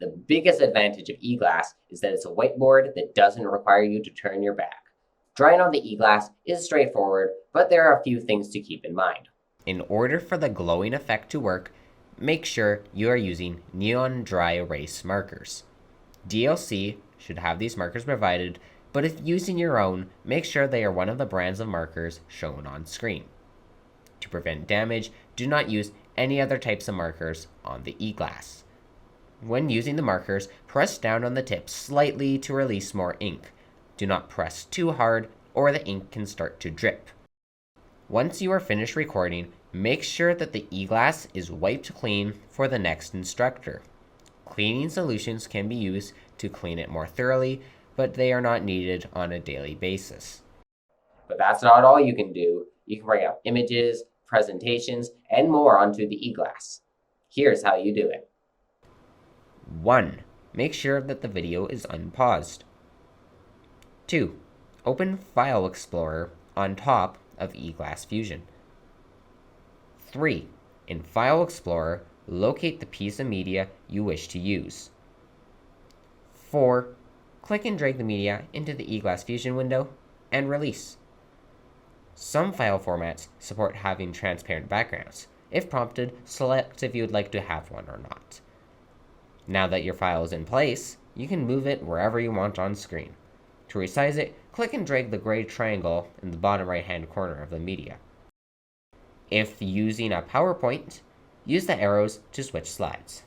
The biggest advantage of eGlass is that it's a whiteboard that doesn't require you to turn your back. Drawing on the eGlass is straightforward, but there are a few things to keep in mind. In order for the glowing effect to work, make sure you are using neon dry erase markers. DLC should have these markers provided, but if using your own, make sure they are one of the brands of markers shown on screen. To prevent damage, do not use any other types of markers on the eGlass. When using the markers, press down on the tips slightly to release more ink. Do not press too hard or the ink can start to drip. Once you are finished recording, make sure that the eGlass is wiped clean for the next instructor. Cleaning solutions can be used to clean it more thoroughly, but they are not needed on a daily basis. But that's not all you can do. You can bring up images, presentations, and more onto the eGlass. Here's how you do it. 1. Make sure that the video is unpaused. 2. Open File Explorer on top of eGlass Fusion. 3. In File Explorer, locate the piece of media you wish to use. 4. Click and drag the media into the eGlass Fusion window and release. Some file formats support having transparent backgrounds. If prompted, select if you would like to have one or not. Now that your file is in place, you can move it wherever you want on screen. To resize it, click and drag the gray triangle in the bottom right-hand corner of the media. If using a PowerPoint, use the arrows to switch slides.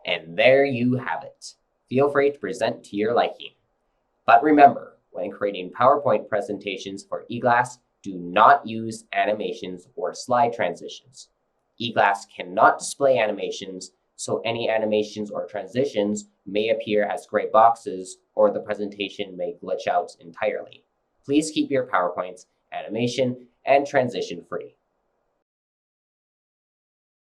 And there you have it. Feel free to present to your liking. But remember, when creating PowerPoint presentations for eGlass, do not use animations or slide transitions. eGlass cannot display animations, so any animations or transitions may appear as gray boxes or the presentation may glitch out entirely. Please keep your PowerPoints animation and transition free.